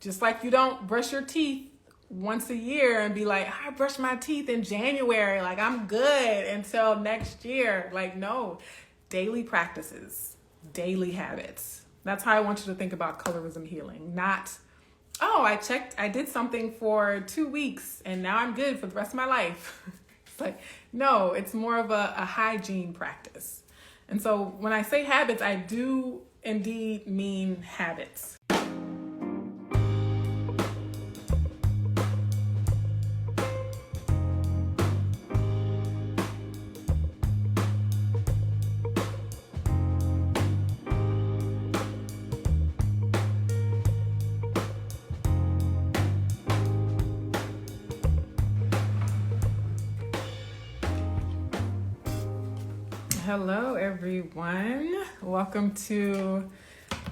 Just like you don't brush your teeth once a year and be like, I brush my teeth in January, like I'm good until next year. Like, no, daily practices, daily habits. That's how I want you to think about colorism healing. Not, oh, I did something for 2 weeks and now I'm good for the rest of my life. It's like, no, it's more of a hygiene practice. And so when I say habits, I do indeed mean habits. Hello, everyone. Welcome to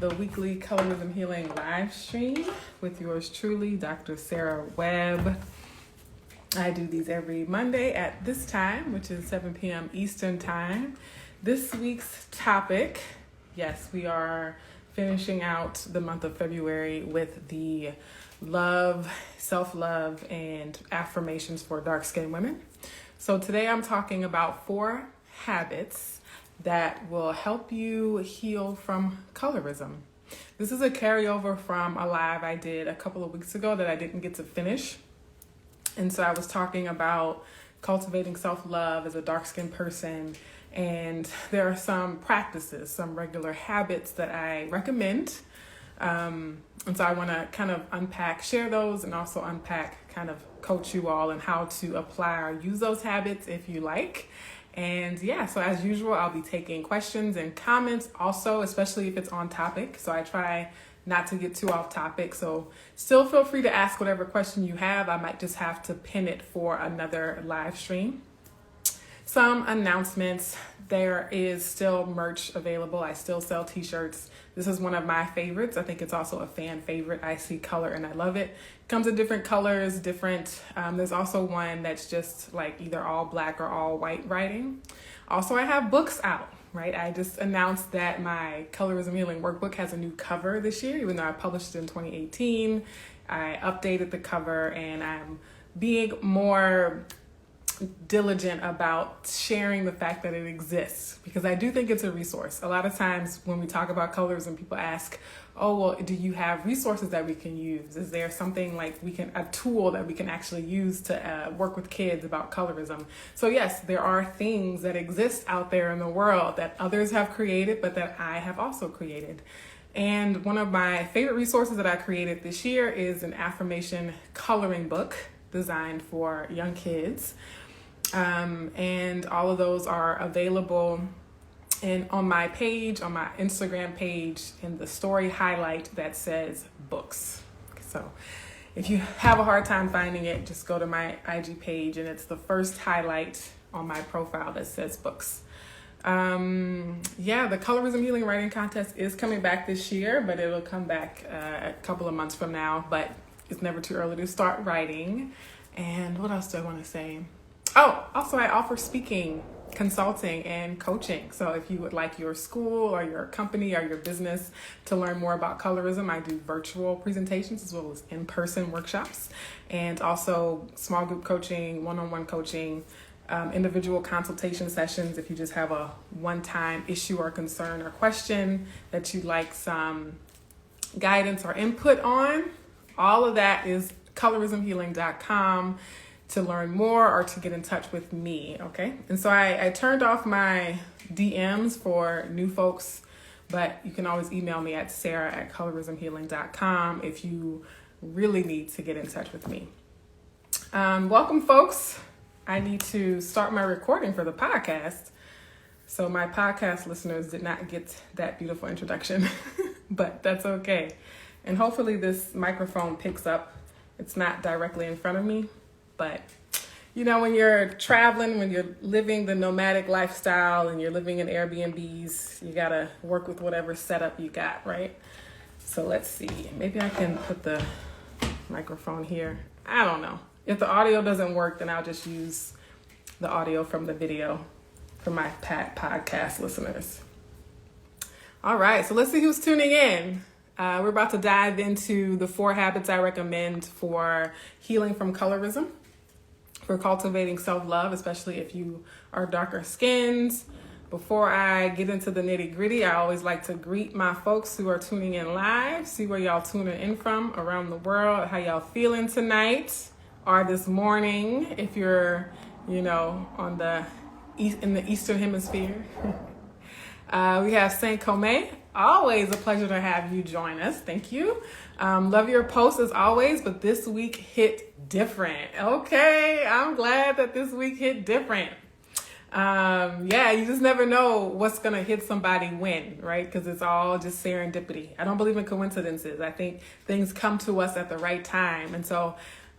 the weekly Colorism Healing live stream with yours truly, Dr. Sarah Webb. I do these every Monday at this time, which is 7 p.m. Eastern Time. This week's topic, yes, we are finishing out the month of February with the love, self-love, and affirmations for dark-skinned women. So today I'm talking about 4 habits that will help you heal from colorism. This is a carryover from a live I did a couple of weeks ago that I didn't get to finish. And so I was talking about cultivating self-love as a dark-skinned person. And there are some practices, some regular habits that I recommend. And so I want to kind of share those and also kind of coach you all on how to apply or use those habits if you like. And yeah, so as usual, I'll be taking questions and comments also, especially if it's on topic. So I try not to get too off topic. So still feel free to ask whatever question you have. I might just have to pin it for another live stream. Some announcements. There is still merch available. I still sell t-shirts. This is one of my favorites. I think it's also a fan favorite. I see color and I love it. Comes in different colors, there's also one that's just like either all black or all white writing. Also, I have books out, right? I just announced that my Colorism Healing Workbook has a new cover this year, even though I published it in 2018. I updated the cover and I'm being more diligent about sharing the fact that it exists, because I do think it's a resource. A lot of times when we talk about colorism, people ask, oh, well, do you have resources that we can use? Is there something like a tool that we can actually use to work with kids about colorism? So yes, there are things that exist out there in the world that others have created, but that I have also created. And one of my favorite resources that I created this year is an affirmation coloring book designed for young kids. And all of those are available on my page, on my Instagram page, in the story highlight that says books. So if you have a hard time finding it, just go to my IG page and it's the first highlight on my profile that says books. The Colorism Healing Writing Contest is coming back this year, but it'll come back a couple of months from now, but it's never too early to start writing. And what else do I want to say? Oh, also I offer speaking, consulting, and coaching. So if you would like your school or your company or your business to learn more about colorism, I do virtual presentations as well as in-person workshops, and also small group coaching, one-on-one coaching, individual consultation sessions if you just have a one-time issue or concern or question that you'd like some guidance or input on. All of that is colorismhealing.com to learn more or to get in touch with me, okay? And so I turned off my DMs for new folks, but you can always email me at sarah@colorismhealing.com if you really need to get in touch with me. Welcome, folks. I need to start my recording for the podcast. So my podcast listeners did not get that beautiful introduction, but that's okay. And hopefully this microphone picks up. It's not directly in front of me, but you know, when you're traveling, when you're living the nomadic lifestyle and you're living in Airbnbs, you gotta work with whatever setup you got, right? So let's see, maybe I can put the microphone here. I don't know. If the audio doesn't work, then I'll just use the audio from the video for my podcast listeners. All right, so let's see who's tuning in. We're about to dive into the 4 habits I recommend for healing from colorism, for cultivating self-love, especially if you are darker skins. Before I get into the nitty-gritty, I always like to greet my folks who are tuning in live, see where y'all tuning in from around the world, how y'all feeling tonight or this morning if you're, on in the Eastern Hemisphere. We have Saint Comé. Always a pleasure to have you join us. Thank you. Love your posts as always, but this week hit different. Okay, I'm glad that this week hit different. You just never know what's going to hit somebody when, right? Because it's all just serendipity. I don't believe in coincidences. I think things come to us at the right time. And so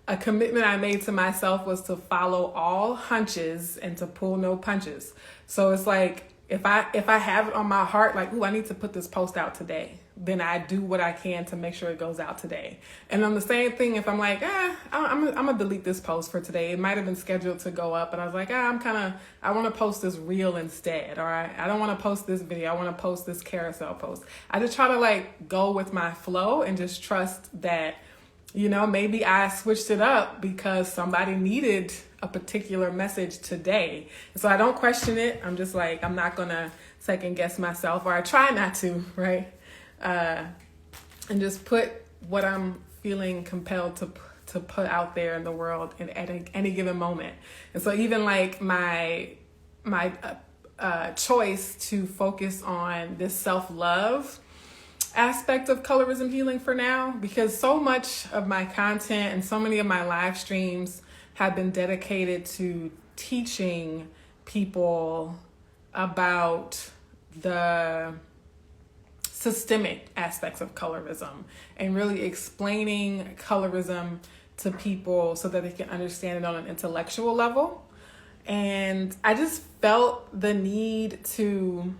a commitment I made to myself was to follow all hunches and to pull no punches. So it's like, if I have it on my heart, like, ooh, I need to put this post out today, then I do what I can to make sure it goes out today. And on the same thing, if I'm like, I'm gonna delete this post for today. It might have been scheduled to go up, but I was like, I want to post this reel instead, or I don't want to post this video. I want to post this carousel post. I just try to go with my flow and just trust that, maybe I switched it up because somebody needed a particular message today. So I don't question it. I'm just like, I'm not going to second guess myself, or I try not to, right? And just put what I'm feeling compelled to put out there in the world at any given moment. And so even my choice to focus on this self-love aspect of colorism healing for now, because so much of my content and so many of my live streams have been dedicated to teaching people about the systemic aspects of colorism and really explaining colorism to people so that they can understand it on an intellectual level. And I just felt the need to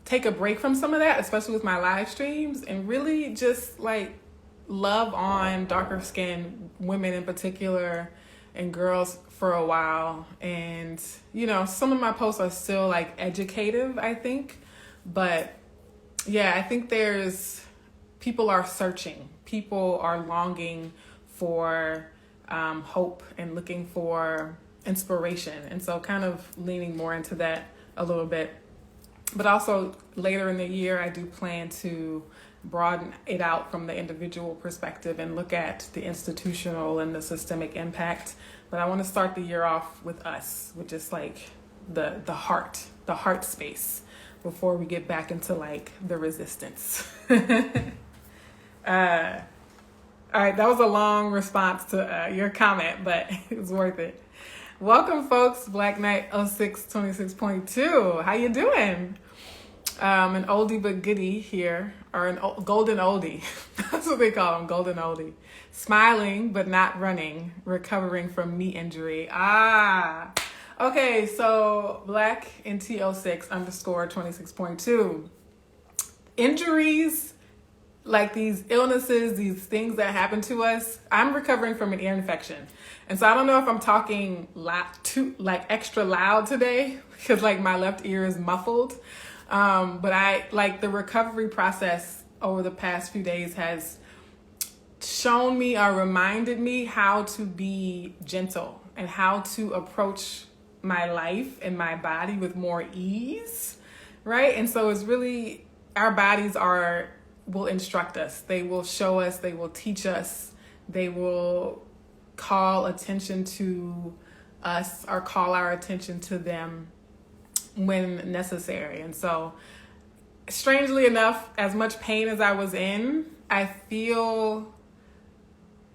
take a break from some of that, especially with my live streams, and really just love on darker skinned women in particular and girls for a while. And, some of my posts are still educative, I think. But yeah, I think people are searching. People are longing for hope and looking for inspiration. And so kind of leaning more into that a little bit. But also later in the year, I do plan to broaden it out from the individual perspective and look at the institutional and the systemic impact. But I want to start the year off with us, with just the heart space before we get back into the resistance. All right, that was a long response to your comment, but it was worth it. Welcome, folks. Black Knight 0626.2. How you doing? An oldie but goodie here, or golden oldie. That's what they call them, golden oldie. Smiling but not running, recovering from knee injury. Okay, so Black in T06_26.2. Injuries, these illnesses, these things that happen to us. I'm recovering from an ear infection. And so I don't know if I'm talking extra loud today because my left ear is muffled. But the recovery process over the past few days has shown me or reminded me how to be gentle and how to approach my life and my body with more ease, right? And so it's really, our bodies will instruct us. They will show us, they will teach us, they will call attention to us or call our attention to them when necessary. And so, strangely enough, as much pain as I was in, I feel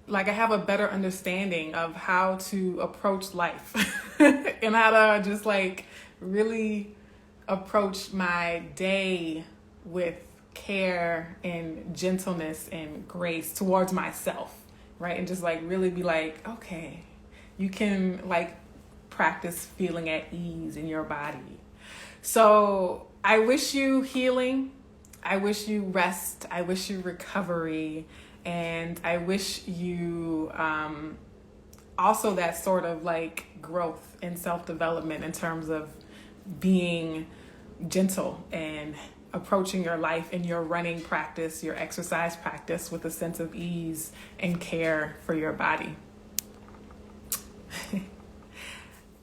like I have a better understanding of how to approach life and how to just really approach my day with care and gentleness and grace towards myself, right? And just really be okay, you can practice feeling at ease in your body. So I wish you healing. I wish you rest. I wish you recovery. And I wish you also that sort of growth and self-development in terms of being gentle and approaching your life and your running practice, your exercise practice with a sense of ease and care for your body.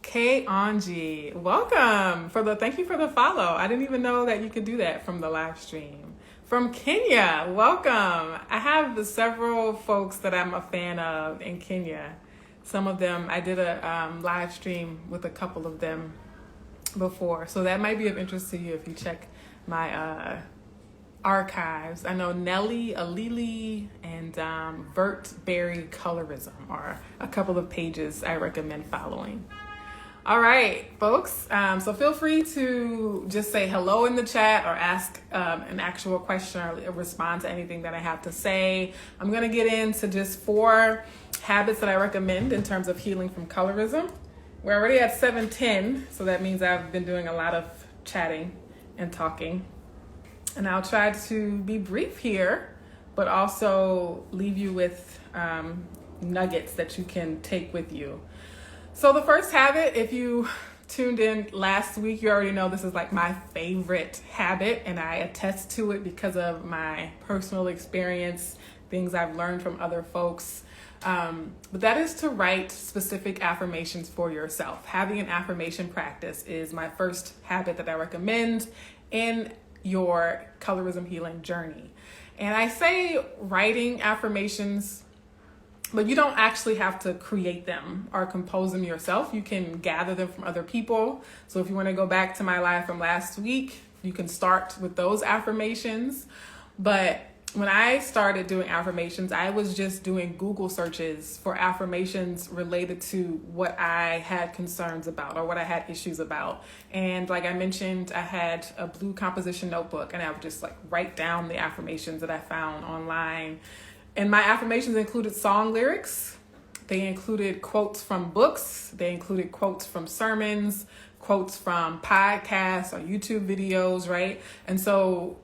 Kay Anji, welcome. Thank you for the follow. I didn't even know that you could do that from the live stream. From Kenya, welcome. I have several folks that I'm a fan of in Kenya. Some of them, I did a live stream with a couple of them before, so that might be of interest to you if you check my archives. I know Nellie, Alili, and Vert Berry Colorism are a couple of pages I recommend following. All right, folks. So feel free to just say hello in the chat or ask an actual question or respond to anything that I have to say. I'm going to get into just 4 habits that I recommend in terms of healing from colorism. We're already at 7:10, so that means I've been doing a lot of chatting and talking. And I'll try to be brief here, but also leave you with nuggets that you can take with you. So the first habit, if you tuned in last week, you already know this is like my favorite habit, and I attest to it because of my personal experience, things I've learned from other folks. But that is to write specific affirmations for yourself. Having an affirmation practice is my first habit that I recommend in your colorism healing journey. And I say writing affirmations, but you don't actually have to create them or compose them yourself. You can gather them from other people. So if you want to go back to my live from last week, you can start with those affirmations. But when I started doing affirmations, I was just doing Google searches for affirmations related to what I had concerns about or what I had issues about. And like I mentioned, I had a blue composition notebook, and I would just like write down the affirmations that I found online. And my affirmations included song lyrics. They included quotes from books. They included quotes from sermons, quotes from podcasts or YouTube videos, right? And so,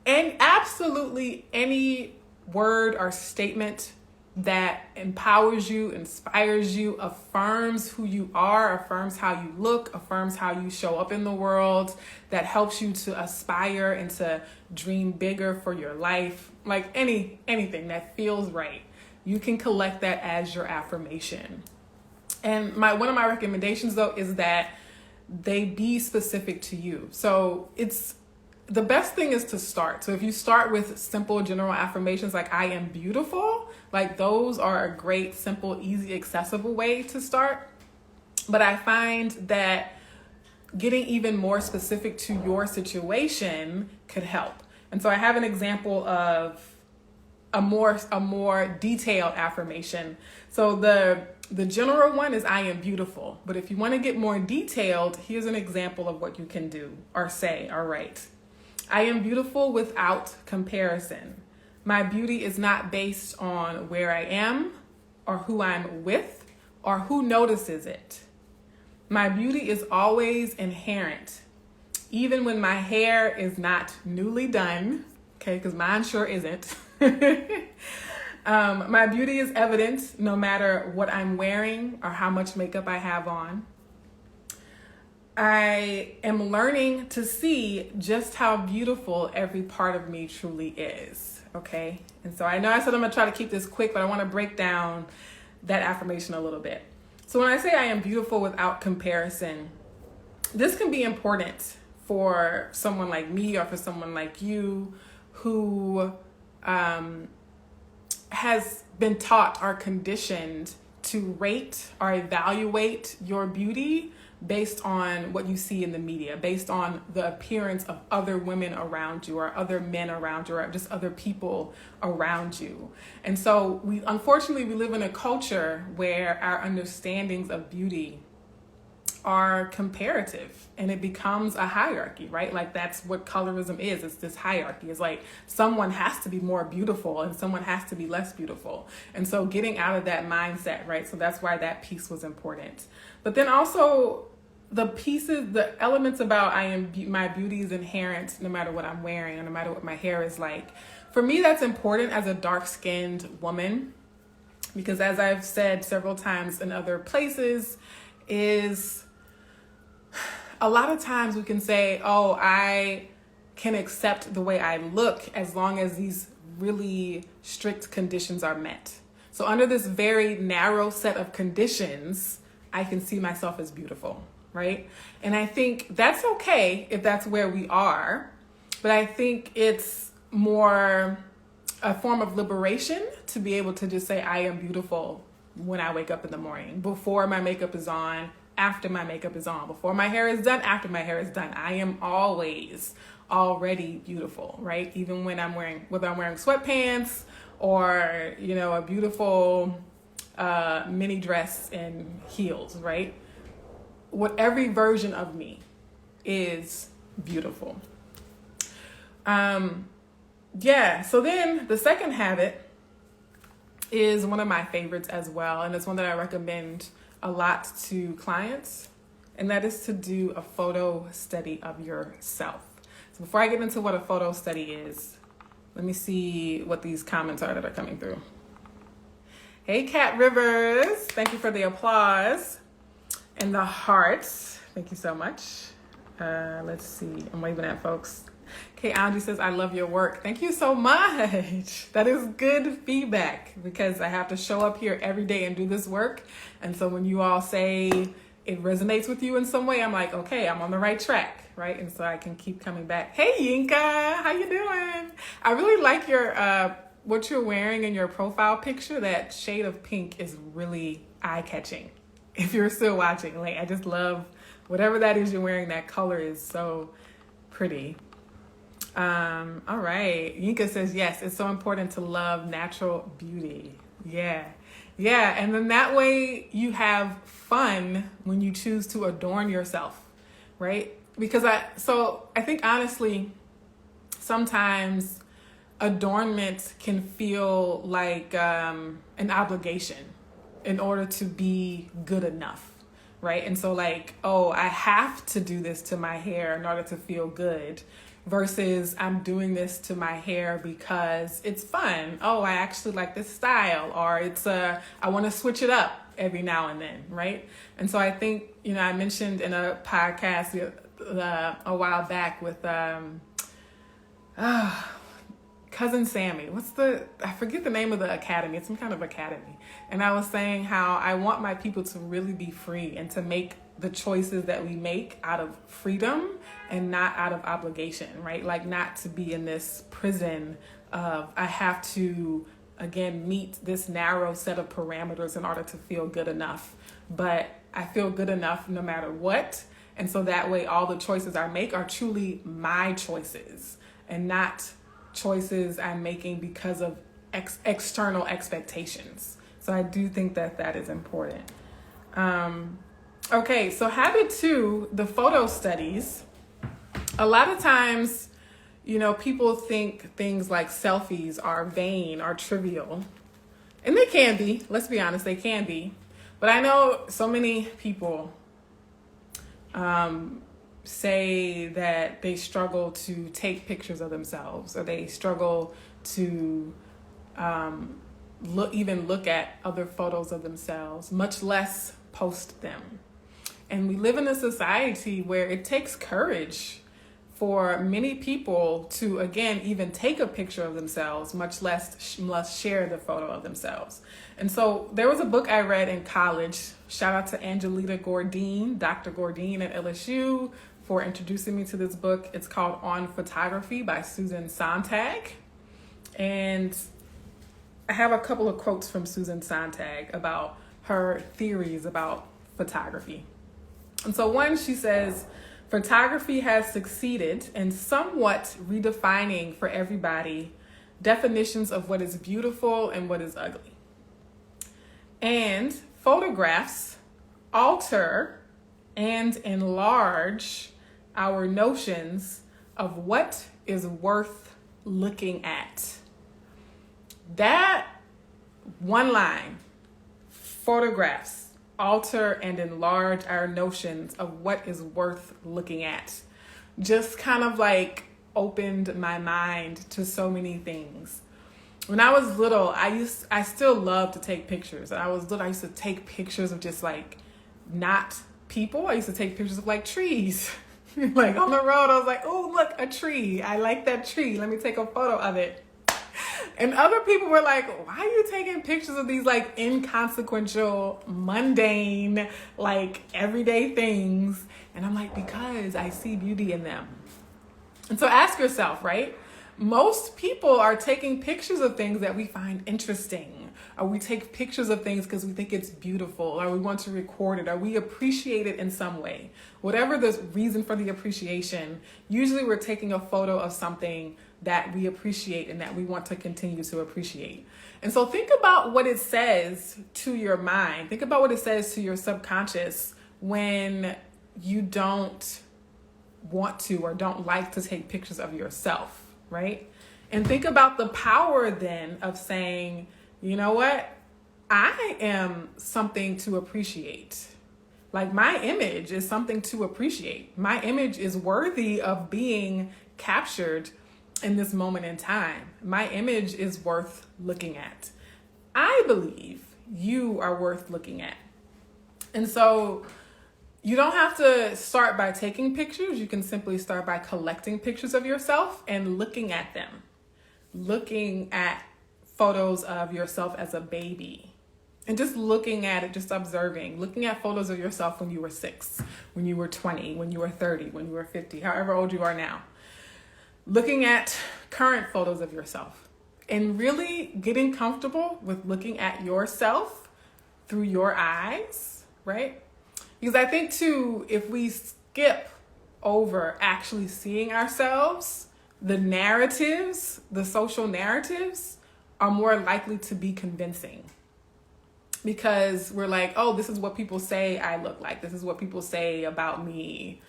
and absolutely any word or statement that empowers you, inspires you, affirms who you are, affirms how you look, affirms how you show up in the world, that helps you to aspire and to dream bigger for your life, like anything that feels right. You can collect that as your affirmation. And one of my recommendations though is that they be specific to you. So the best thing is to start. So if you start with simple general affirmations like I am beautiful, like those are a great, simple, easy, accessible way to start. But I find that getting even more specific to your situation could help. And so I have an example of a more detailed affirmation. So the general one is I am beautiful. But if you want to get more detailed, here's an example of what you can do or say or write. I am beautiful without comparison. My beauty is not based on where I am or who I'm with or who notices it. My beauty is always inherent, even when my hair is not newly done, okay, because mine sure isn't. My beauty is evident no matter what I'm wearing or how much makeup I have on. I am learning to see just how beautiful every part of me truly is, okay? And so I know I said I'm gonna try to keep this quick, but I wanna break down that affirmation a little bit. So when I say I am beautiful without comparison, this can be important for someone like me or for someone like you who has been taught or conditioned to rate or evaluate your beauty based on what you see in the media, based on the appearance of other women around you or other men around you or just other people around you. And so unfortunately, we live in a culture where our understandings of beauty are comparative and it becomes a hierarchy, right? Like that's what colorism is. It's this hierarchy. It's like someone has to be more beautiful and someone has to be less beautiful. And so getting out of that mindset, right? So that's why that piece was important. But then also the elements about my beauty is inherent no matter what I'm wearing or no matter what my hair is like. For me, that's important as a dark-skinned woman because as I've said several times in other places is a lot of times we can say, oh, I can accept the way I look as long as these really strict conditions are met. So under this very narrow set of conditions, I can see myself as beautiful, right? And I think that's okay if that's where we are, but I think it's more a form of liberation to be able to just say, I am beautiful when I wake up in the morning, before my makeup is on, after my makeup is on, before my hair is done, after my hair is done. I am always already beautiful, right? Even when whether I'm wearing sweatpants or, you know, a beautiful mini dress and heels, right? Every version of me is beautiful. So then the second habit is one of my favorites as well, and it's one that I recommend a lot to clients, and that is to do a photo study of yourself. So before I get into what a photo study is, let me see what these comments are that are coming through. Hey, Kat Rivers, thank you for the applause and the hearts. Thank you so much. Let's see, I'm waving at folks. Kay Angie says, I love your work. Thank you so much. That is good feedback because I have to show up here every day and do this work. And so when you all say it resonates with you in some way, I'm like, okay, I'm on the right track, right? And so I can keep coming back. Hey, Yinka, how you doing? I really like your what you're wearing in your profile picture. That shade of pink is really eye-catching. If you're still watching, like, I just love whatever that is you're wearing. That color is so pretty. All right. Yinka says, yes, it's so important to love natural beauty. Yeah. And then that way you have fun when you choose to adorn yourself, right? Because I think honestly, sometimes adornment can feel like an obligation in order to be good enough, right? And so like, oh, I have to do this to my hair in order to feel good, versus I'm doing this to my hair because it's fun. Oh, I actually like this style, or I want to switch it up every now and then, right? And so I think, you know, I mentioned in a podcast a while back with Cousin Sammy. I forget the name of the academy. It's some kind of academy. And I was saying how I want my people to really be free and to make the choices that we make out of freedom and not out of obligation, right? Like not to be in this prison of I have to, again, meet this narrow set of parameters in order to feel good enough. But I feel good enough no matter what. And so that way all the choices I make are truly my choices and not choices I'm making because of external expectations. So I do think that is important. Okay, so habit 2, the photo studies. A lot of times, you know, people think things like selfies are vain or trivial. And they can be, let's be honest, they can be. But I know so many people say that they struggle to take pictures of themselves, or they struggle to look at other photos of themselves, much less post them. And we live in a society where it takes courage for many people to, again, even take a picture of themselves, much less share the photo of themselves. And so there was a book I read in college. Shout out to Angelita Gordine, Dr. Gordine at LSU, for introducing me to this book. It's called On Photography by Susan Sontag. And I have a couple of quotes from Susan Sontag about her theories about photography. And so one, she says, photography has succeeded in somewhat redefining for everybody definitions of what is beautiful and what is ugly. And photographs alter and enlarge our notions of what is worth looking at. That one line, photographs alter and enlarge our notions of what is worth looking at, just kind of like opened my mind to so many things. When I was little, I still love to take pictures. I used to take pictures of just like not people. I used to take pictures of like trees Like on the road, I was like, oh, look, a tree. I like that tree. Let me take a photo of it. And other people were like, why are you taking pictures of these like inconsequential, mundane, like everyday things? And I'm like, because I see beauty in them. And so ask yourself, right? Most people are taking pictures of things that we find interesting, or we take pictures of things because we think it's beautiful, or we want to record it, or we appreciate it in some way. Whatever the reason for the appreciation, usually we're taking a photo of something that we appreciate and that we want to continue to appreciate. And so think about what it says to your mind. Think about what it says to your subconscious when you don't want to or don't like to take pictures of yourself, right? And think about the power then of saying, you know what? I am something to appreciate. Like my image is something to appreciate. My image is worthy of being captured in this moment in time. My image is worth looking at. I believe you are worth looking at. And so you don't have to start by taking pictures. You can simply start by collecting pictures of yourself and looking at them. Looking at photos of yourself as a baby. And just looking at it, just observing. Looking at photos of yourself when you were 6, when you were 20, when you were 30, when you were 50, however old you are now. Looking at current photos of yourself. And really getting comfortable with looking at yourself through your eyes, right? Because I think too, if we skip over actually seeing ourselves, the narratives, the social narratives are more likely to be convincing. Because we're like, oh, this is what people say I look like. This is what people say about me.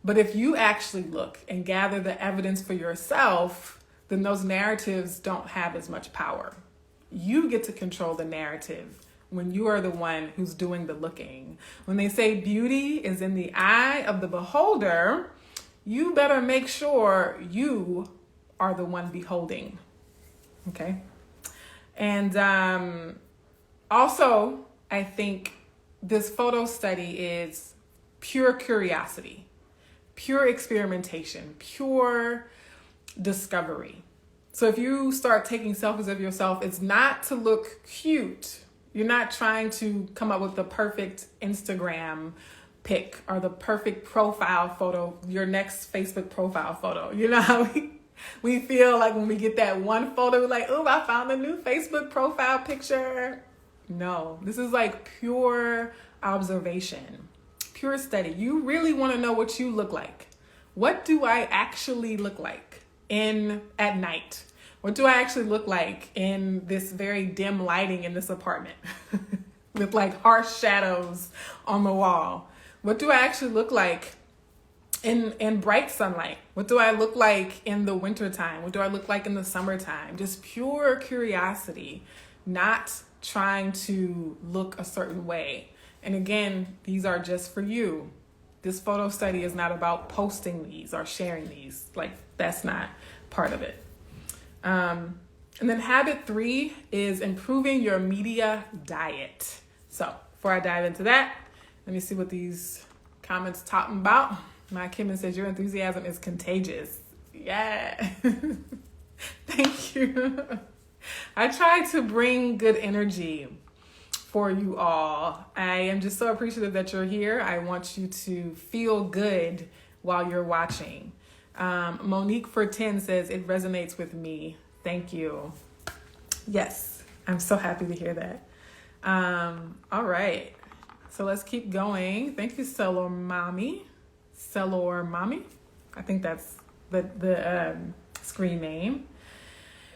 But if you actually look and gather the evidence for yourself, then those narratives don't have as much power. You get to control the narrative when you are the one who's doing the looking. When they say beauty is in the eye of the beholder, you better make sure you are the one beholding. Okay? And also, I think this photo study is pure curiosity, pure experimentation, pure discovery. So if you start taking selfies of yourself, it's not to look cute. You're not trying to come up with the perfect Instagram pic or the perfect profile photo, your next Facebook profile photo. You know how we feel like when we get that one photo, we're like, oh, I found a new Facebook profile picture. No, this is like pure observation, pure study. You really want to know what you look like. What do I actually look like at night? What do I actually look like in this very dim lighting in this apartment with like harsh shadows on the wall? What do I actually look like in bright sunlight? What do I look like in the wintertime? What do I look like in the summertime? Just pure curiosity, not trying to look a certain way. And again, these are just for you. This photo study is not about posting these or sharing these. Like, that's not part of it. And then habit 3 is improving your media diet. So before I dive into that, let me see what these comments talking about. My Kimmin says, your enthusiasm is contagious. Yeah. Thank you. I try to bring good energy for you all. I am just so appreciative that you're here. I want you to feel good while you're watching. Monique for 10 says, it resonates with me. Thank you. Yes, I'm so happy to hear that. All right. So let's keep going. Thank you, Celor Mommy. I think that's the screen name.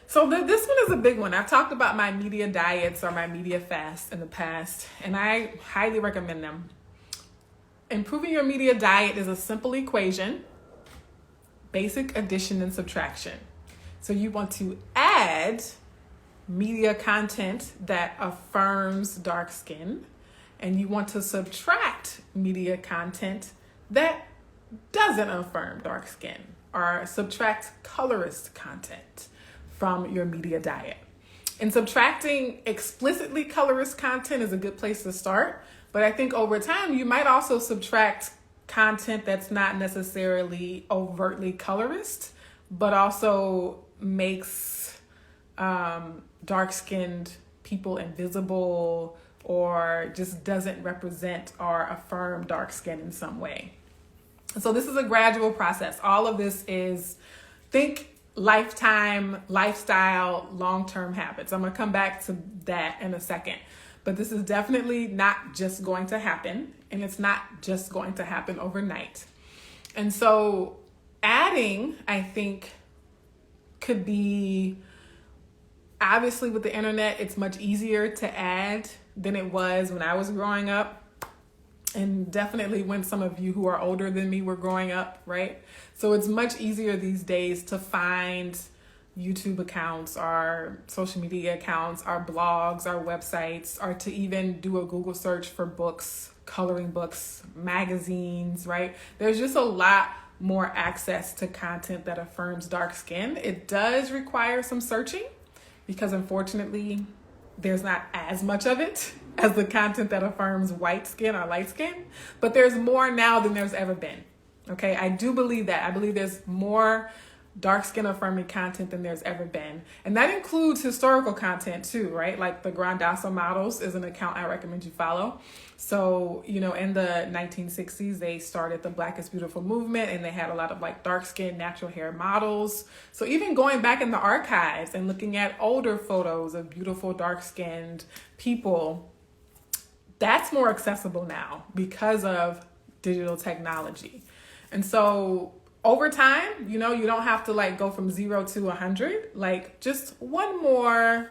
So this one is a big one. I've talked about my media diets or my media fasts in the past, and I highly recommend them. Improving your media diet is a simple equation, basic addition and subtraction. So you want to add media content that affirms dark skin, and you want to subtract media content that doesn't affirm dark skin, or subtract colorist content from your media diet. And subtracting explicitly colorist content is a good place to start, but I think over time you might also subtract content that's not necessarily overtly colorist, but also makes dark-skinned people invisible, or just doesn't represent or affirm dark skin in some way. So this is a gradual process. All of this is, think lifetime, lifestyle, long-term habits. I'm going to come back to that in a second. But this is definitely not just going to happen, and it's not just going to happen overnight. And so adding, I think, could be, obviously with the internet, it's much easier to add than it was when I was growing up. And definitely when some of you who are older than me were growing up, right? So it's much easier these days to find YouTube accounts, our social media accounts, our blogs, our websites, or to even do a Google search for books, coloring books, magazines, right? There's just a lot more access to content that affirms dark skin. It does require some searching because unfortunately there's not as much of it as the content that affirms white skin or light skin, but there's more now than there's ever been. Okay, I do believe that. I believe there's more dark skin affirming content than there's ever been. And that includes historical content too, right? Like the Grandasa Models is an account I recommend you follow. So, you know, in the 1960s, they started the Black is Beautiful movement, and they had a lot of like dark skin, natural hair models. So even going back in the archives and looking at older photos of beautiful dark skinned people, that's more accessible now because of digital technology. And so over time, you know, you don't have to like go from 0 to 100, like just one more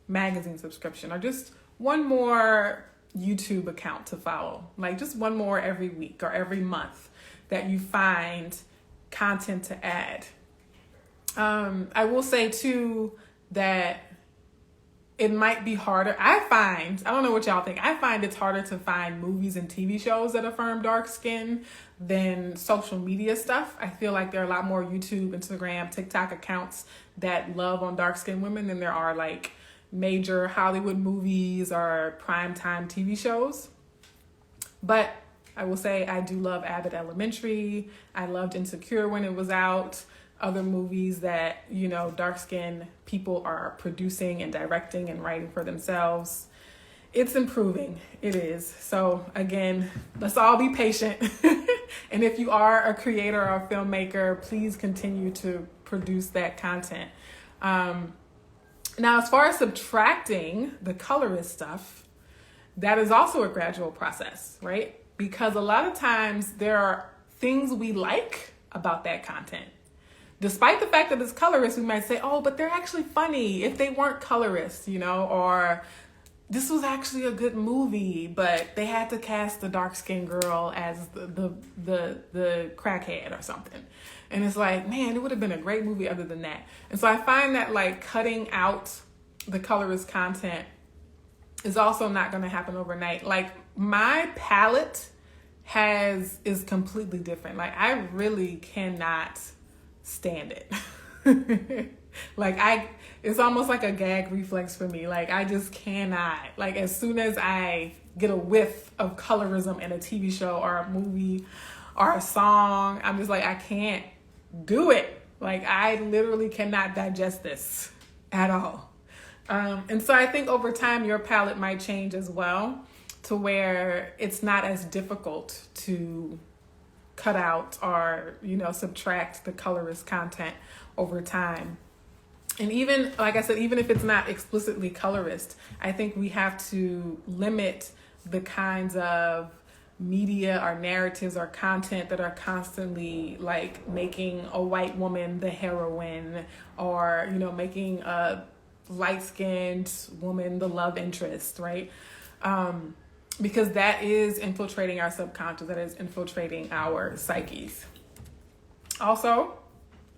magazine subscription or just one more YouTube account to follow, like just one more every week or every month that you find content to add. I will say too that it might be harder. I don't know what y'all think. I find it's harder to find movies and TV shows that affirm dark skin than social media stuff. I feel like there are a lot more YouTube, Instagram, TikTok accounts that love on dark skinned women than there are like major Hollywood movies or primetime TV shows. But I will say I do love Abbott Elementary. I loved Insecure when it was out. Other movies that, you know, dark-skinned people are producing and directing and writing for themselves. It's improving. It is. So again, let's all be patient. And if you are a creator or a filmmaker, please continue to produce that content. Now, as far as subtracting the colorist stuff, that is also a gradual process, right? Because a lot of times there are things we like about that content. Despite the fact that it's colorist, we might say, oh, but they're actually funny if they weren't colorist, you know, or this was actually a good movie, but they had to cast the dark-skinned girl as the crackhead or something. And it's like, man, it would have been a great movie other than that. And so I find that like cutting out the colorist content is also not going to happen overnight. Like my palette is completely different. Like I really cannot stand it. It's almost like a gag reflex for me. Like I just cannot, like as soon as I get a whiff of colorism in a TV show or a movie or a song, I'm just like, I can't do it. Like I literally cannot digest this at all. And so I think over time your palette might change as well to where it's not as difficult to cut out or, you know, subtract the colorist content over time. And even, like I said, even if it's not explicitly colorist, I think we have to limit the kinds of media or narratives or content that are constantly like making a white woman the heroine or, you know, making a light-skinned woman the love interest, right? Because that is infiltrating our subconscious, that is infiltrating our psyches. Also,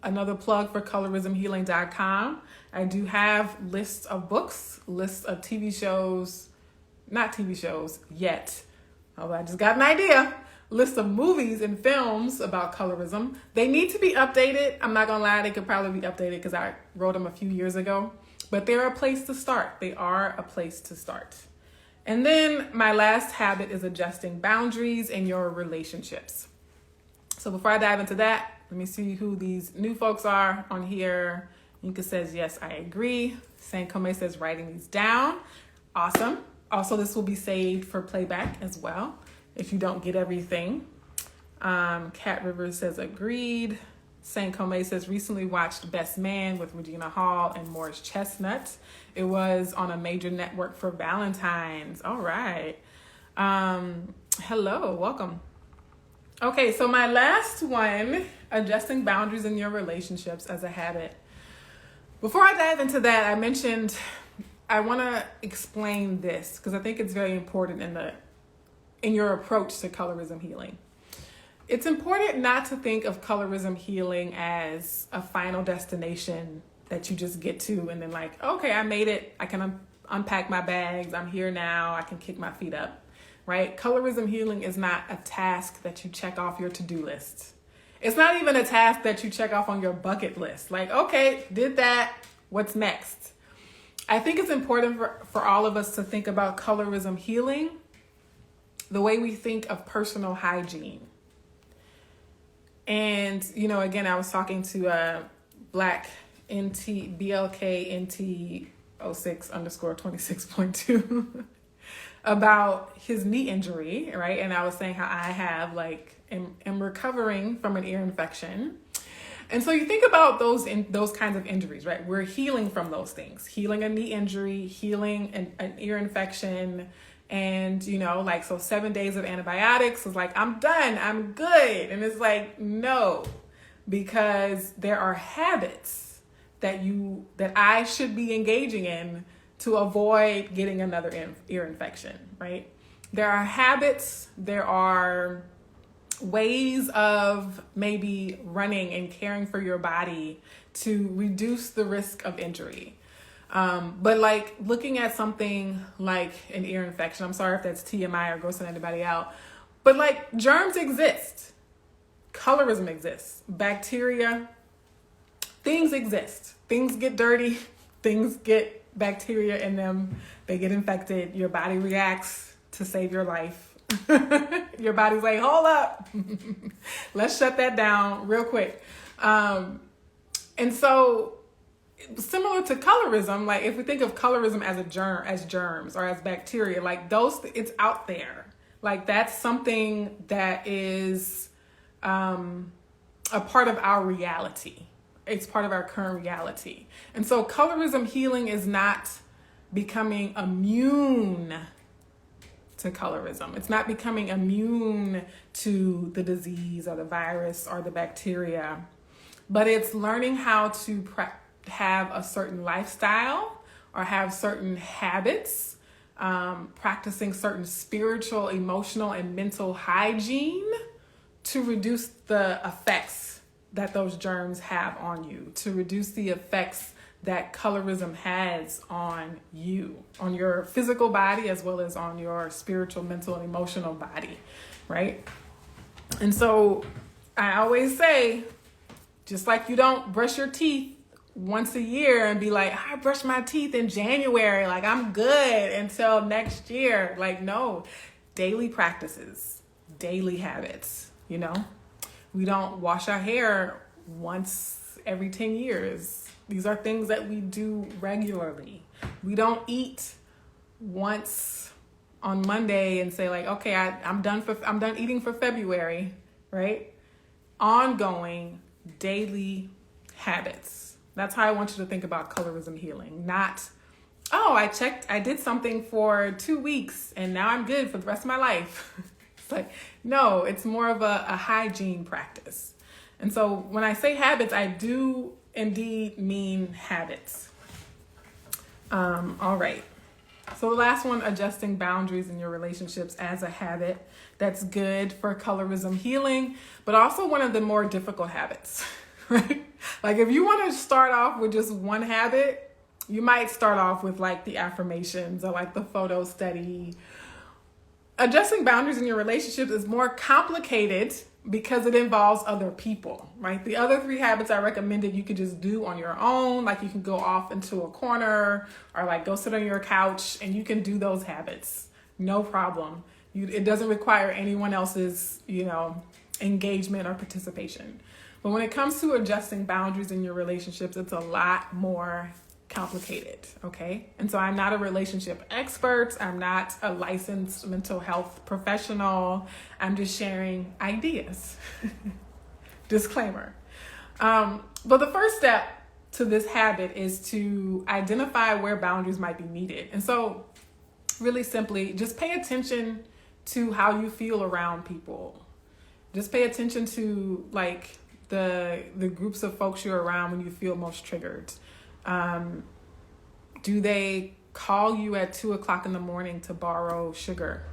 another plug for colorismhealing.com. I do have lists of books, lists of TV shows, not TV shows yet, although I just got an idea. List of movies and films about colorism. They need to be updated. I'm not gonna lie, they could probably be updated because I wrote them a few years ago, but they're a place to start. They are a place to start. And then my last habit is adjusting boundaries in your relationships. So before I dive into that, let me see who these new folks are on here. Yinka says, yes, I agree. Saint Kome says, writing these down. Awesome. Also, this will be saved for playback as well if you don't get everything. Cat Rivers says, agreed. Saint Kome says, recently watched Best Man with Regina Hall and Morris Chestnut. It was on a major network for Valentine's. All right. Hello, welcome. Okay, so my last one, adjusting boundaries in your relationships as a habit. Before I dive into that, I mentioned I want to explain this because I think it's very important in your approach to colorism healing. It's important not to think of colorism healing as a final destination that you just get to and then like, okay, I made it. I can unpack my bags. I'm here now. I can kick my feet up, right? Colorism healing is not a task that you check off your to-do list. It's not even a task that you check off on your bucket list. Like, okay, did that. What's next? I think it's important for all of us to think about colorism healing the way we think of personal hygiene. And, you know, again, I was talking to Black NT, BLK NT 06_26.2 about his knee injury, right? And I was saying how I have am recovering from an ear infection. And so you think about those kinds of injuries, right? We're healing from those things, healing a knee injury, healing an ear infection. And, you know, so 7 days of antibiotics was like, I'm done, I'm good. And it's like, no, because there are habits that I should be engaging in to avoid getting another ear infection, right? There are habits, there are ways of maybe running and caring for your body to reduce the risk of injury. But looking at something like an ear infection, I'm sorry if that's TMI or grossing anybody out, but germs exist. Colorism exists. Bacteria, things exist. Things get dirty. Things get bacteria in them. They get infected. Your body reacts to save your life. Your body's like, hold up. Let's shut that down real quick. And so similar to colorism, if we think of colorism as as germs or as bacteria, it's out there. That's something that is a part of our reality. It's part of our current reality. And so colorism healing is not becoming immune to colorism. It's not becoming immune to the disease or the virus or the bacteria, but it's learning how to have a certain lifestyle or have certain habits, practicing certain spiritual, emotional, and mental hygiene to reduce the effects that those germs have on you, to reduce the effects that colorism has on you, on your physical body, as well as on your spiritual, mental, and emotional body, right? And so I always say, just like you don't brush your teeth once a year and be like, I brush my teeth in January, I'm good until next year. No, daily practices, daily habits, We don't wash our hair once every 10 years. These are things that we do regularly. We don't eat once on Monday and say okay, I'm done eating for February, right? Ongoing daily habits. That's how I want you to think about colorism healing. Not, I did something for 2 weeks and now I'm good for the rest of my life. It's no, it's more of a hygiene practice. And so when I say habits, I do indeed mean habits. All right. So the last one, adjusting boundaries in your relationships as a habit. That's good for colorism healing, but also one of the more difficult habits, right? If you want to start off with just one habit, you might start off with the affirmations or the photo study. Adjusting boundaries in your relationships is more complicated because it involves other people, right? The other 3 habits I recommended you could just do on your own. You can go off into a corner or go sit on your couch and you can do those habits. no problem. It doesn't require anyone else's, engagement or participation. But when it comes to adjusting boundaries in your relationships, it's a lot more complicated, okay? And so I'm not a relationship expert. I'm not a licensed mental health professional. I'm just sharing ideas. Disclaimer. But the first step to this habit is to identify where boundaries might be needed. And so really simply, just pay attention to how you feel around people. Just pay attention to like the groups of folks you're around when you feel most triggered. Do they call you at 2:00 in the morning to borrow sugar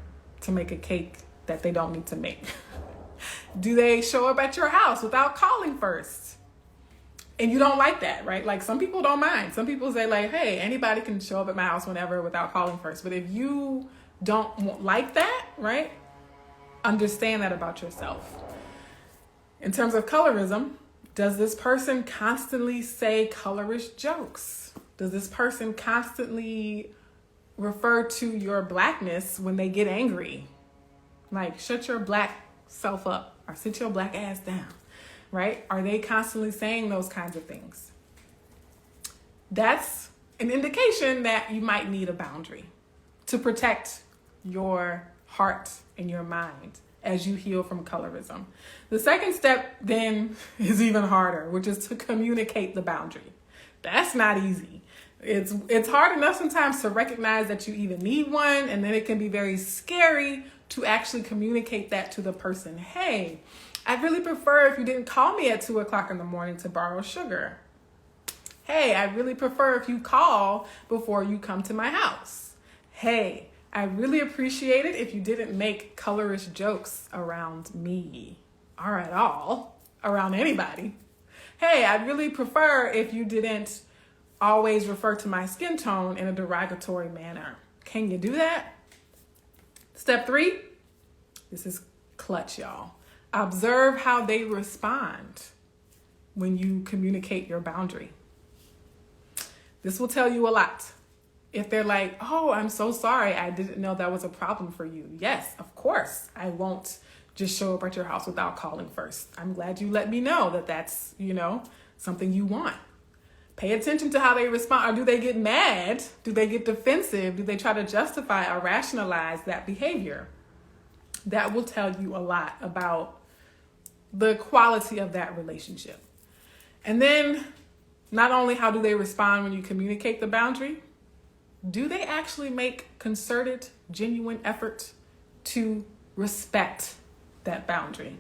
to make a cake that they don't need to make? Do they show up at your house without calling first? And you don't like that, right? Like some people don't mind. Some people say like, hey, anybody can show up at my house whenever without calling first. But if you don't like that, right? Understand that about yourself. In terms of colorism, does this person constantly say colorist jokes? Does this person constantly refer to your blackness when they get angry? Like, shut your black self up or sit your black ass down, right? Are they constantly saying those kinds of things? That's an indication that you might need a boundary to protect your heart and your mind as you heal from colorism. The second step then is even harder, which is to communicate the boundary. That's not easy. It's hard enough sometimes to recognize that you even need one, and then it can be very scary to actually communicate that to the person. Hey, I'd really prefer if you didn't call me at 2:00 in the morning to borrow sugar. Hey, I'd really prefer if you call before you come to my house. Hey, I really appreciate it if you didn't make colorist jokes around me or at all around anybody. Hey, I'd really prefer if you didn't always refer to my skin tone in a derogatory manner. Can you do that? Step 3, this is clutch, y'all. Observe how they respond when you communicate your boundary. This will tell you a lot. If they're like, oh, I'm so sorry, I didn't know that was a problem for you. Yes, of course, I won't just show up at your house without calling first. I'm glad you let me know that that's, something you want. Pay attention to how they respond. Or do they get mad? Do they get defensive? Do they try to justify or rationalize that behavior? That will tell you a lot about the quality of that relationship. And then not only how do they respond when you communicate the boundary, do they actually make concerted, genuine effort to respect that boundary?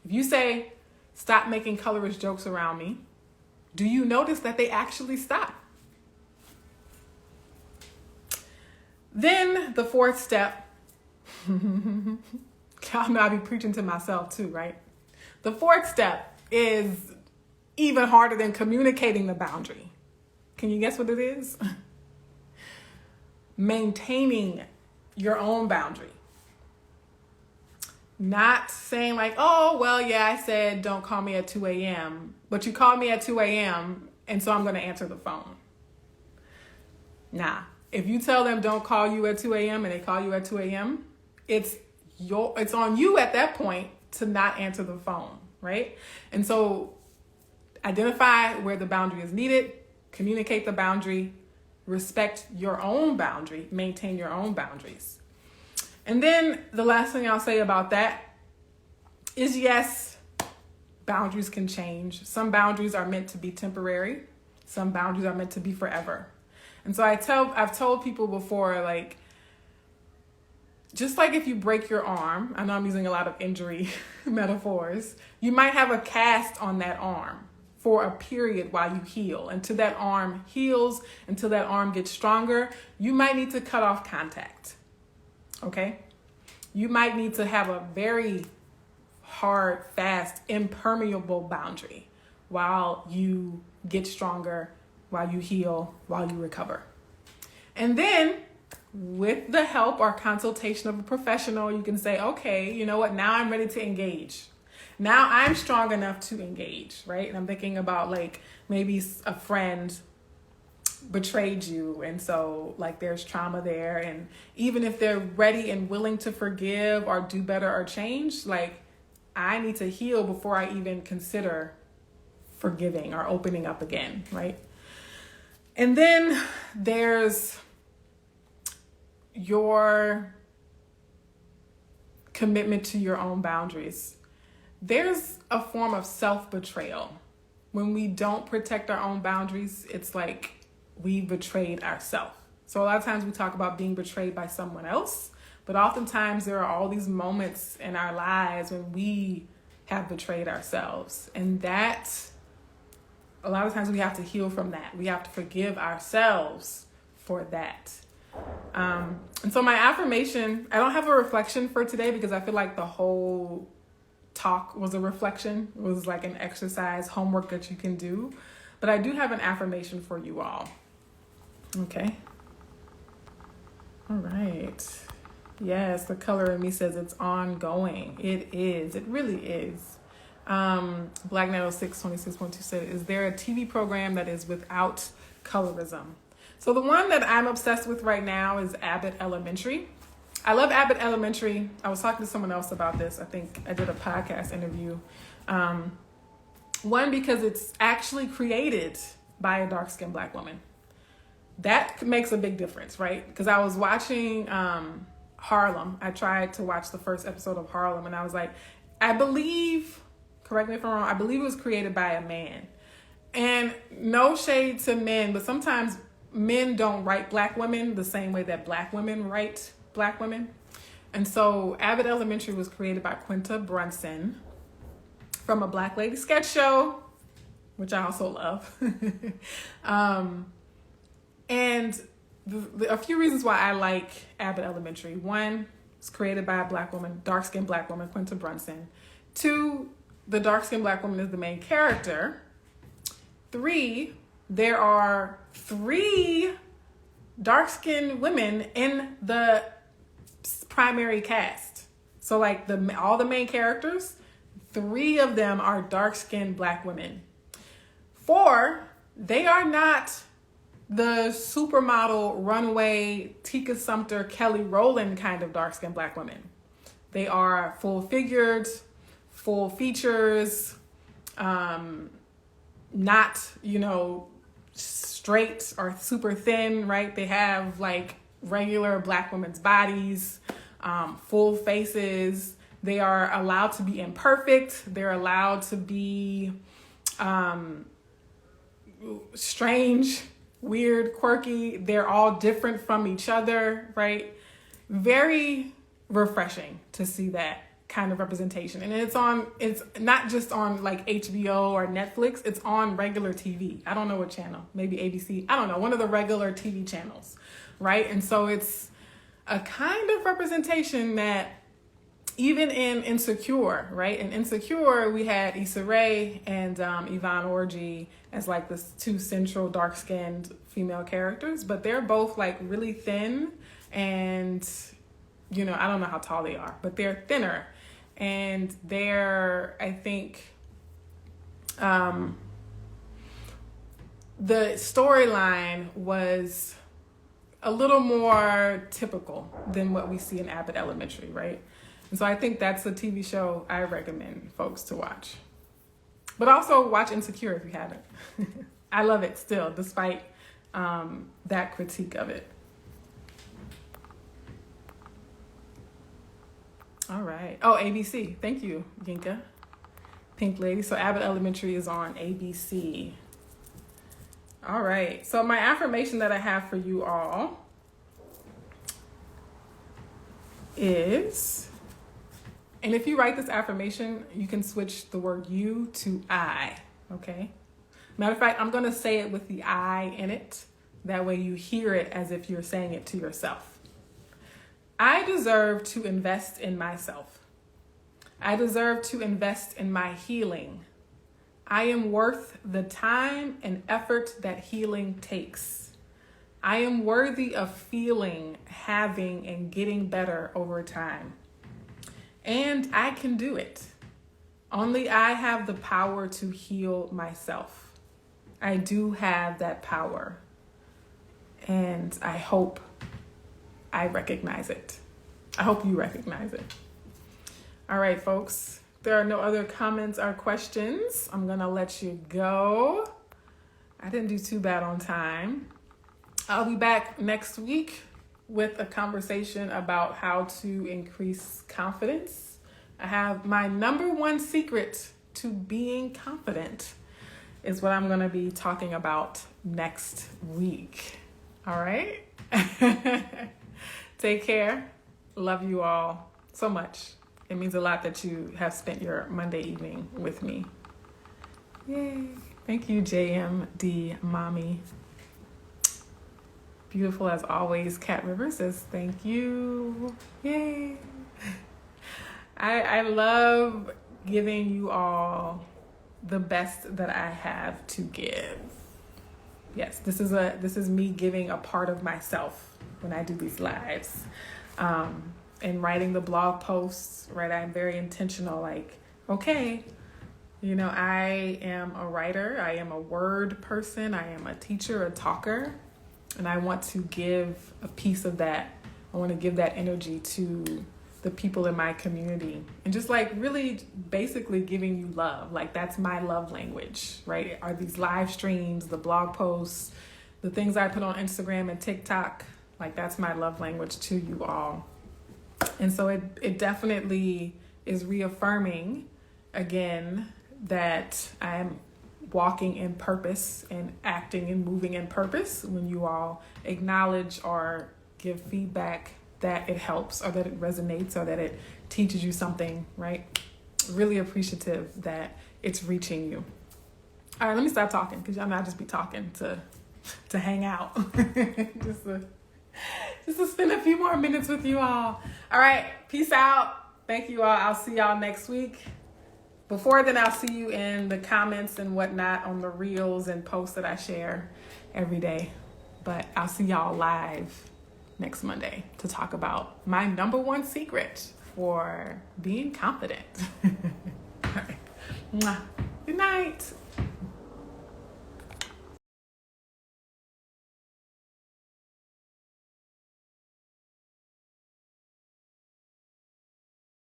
If you say, stop making colorist jokes around me, do you notice that they actually stop? Then the fourth step, I'll be preaching to myself too, right? The fourth step is even harder than communicating the boundary. Can you guess what it is? Maintaining your own boundary. Not saying like, oh, well, yeah, I said don't call me at 2 a.m., but you called me at 2 a.m., and so I'm going to answer the phone. Nah, if you tell them don't call you at 2 a.m. and they call you at 2 a.m., it's on you at that point to not answer the phone, right? And so identify where the boundary is needed, communicate the boundary, respect your own boundary, maintain your own boundaries. And then the last thing I'll say about that is, yes, boundaries can change. Some boundaries are meant to be temporary. Some boundaries are meant to be forever. And so I've told people before, like, just like if you break your arm, I know I'm using a lot of injury metaphors, you might have a cast on that arm for a period while you heal. Until that arm heals, until that arm gets stronger, you might need to cut off contact. Okay? You might need to have a very hard, fast, impermeable boundary while you get stronger, while you heal, while you recover. And then with the help or consultation of a professional, you can say, okay, you know what? Now I'm ready to engage. Now I'm strong enough to engage, right? And I'm thinking about like maybe a friend betrayed you, and so like there's trauma there, and even if they're ready and willing to forgive or do better or change, like I need to heal before I even consider forgiving or opening up again, right? And then there's your commitment to your own boundaries. There's a form of self-betrayal. When we don't protect our own boundaries, it's like we betrayed ourselves. So a lot of times we talk about being betrayed by someone else, but oftentimes there are all these moments in our lives when we have betrayed ourselves. And that, a lot of times we have to heal from that. We have to forgive ourselves for that. And so my affirmation, I don't have a reflection for today because I feel like the whole talk was a reflection. It was like an exercise, homework that you can do. But I do have an affirmation for you all. Okay. All right. Yes, the color in me says it's ongoing. It is. It really is. Black Nettle 626.2 said, is there a TV program that is without colorism? So the one that I'm obsessed with right now is Abbott Elementary. I love Abbott Elementary. I was talking to someone else about this. I think I did a podcast interview. One, because it's actually created by a dark-skinned Black woman. That makes a big difference, right? Because I was watching Harlem. I tried to watch the first episode of Harlem, and I was like, I believe, correct me if I'm wrong, I believe it was created by a man. And no shade to men, but sometimes men don't write Black women the same way that Black women write Black women. And so Abbott Elementary was created by Quinta Brunson from a Black Lady sketch show, which I also love. And a few reasons why I like Abbott Elementary. One, it's created by a Black woman, dark-skinned Black woman, Quinta Brunson. Two, the dark-skinned Black woman is the main character. Three, there are 3 dark-skinned women in the primary cast. So like all the main characters, 3 of them are dark-skinned Black women. 4, they are not the supermodel, runway, Tika Sumpter, Kelly Rowland kind of dark-skinned Black women. They are full-figured, full features, not, straight or super thin, right? They have like regular Black women's bodies, full faces. They are allowed to be imperfect. They're allowed to be strange, weird, quirky. They're all different from each other, right? Very refreshing to see that kind of representation. And it's not just on like HBO or Netflix, it's on regular TV. I don't know what channel, maybe ABC. I don't know, one of the regular TV channels, right? And so it's a kind of representation that even in Insecure, right? In Insecure, we had Issa Rae and Yvonne Orji as like the 2 central dark-skinned female characters, but they're both like really thin and, I don't know how tall they are, but they're thinner. And they're, I think, the storyline was a little more typical than what we see in Abbott Elementary, right? And so I think that's a TV show I recommend folks to watch. But also watch Insecure if you haven't. I love it still, despite that critique of it. All right. Oh, ABC. Thank you, Ginka. Pink Lady. So Abbott Elementary is on ABC. All right. So my affirmation that I have for you all is, and if you write this affirmation, you can switch the word you to I, okay? Matter of fact, I'm going to say it with the I in it. That way you hear it as if you're saying it to yourself. I deserve to invest in myself. I deserve to invest in my healing. I am worth the time and effort that healing takes. I am worthy of feeling, having, and getting better over time. And I can do it. Only I have the power to heal myself. I do have that power. And I hope I recognize it. I hope you recognize it. All right, folks. There are no other comments or questions. I'm going to let you go. I didn't do too bad on time. I'll be back next week with a conversation about how to increase confidence. I have my number one secret to being confident is what I'm going to be talking about next week. All right? Take care. Love you all so much. It means a lot that you have spent your Monday evening with me. Yay. Thank you, JMD Mommy. Beautiful as always. Cat River says thank you. Yay. I love giving you all the best that I have to give. Yes, this is me giving a part of myself when I do these lives. And writing the blog posts, right? I'm very intentional, like, okay, I am a writer, I am a word person, I am a teacher, a talker, and I want to give a piece of that. I want to give that energy to the people in my community and just like really basically giving you love. Like that's my love language, right? Are these live streams, the blog posts, the things I put on Instagram and TikTok, like that's my love language to you all. And so it definitely is reaffirming again that I'm walking in purpose and acting and moving in purpose when you all acknowledge or give feedback that it helps or that it resonates or that it teaches you something, right? Really appreciative that it's reaching you. All right, let me stop talking because y'all know I just be talking to hang out. just to spend a few more minutes with you all. All right, peace out. Thank you all. I'll see y'all next week. Before then, I'll see you in the comments and whatnot on the reels and posts that I share every day. But I'll see y'all live next Monday to talk about my number one secret for being confident. All right. Mwah. Good night.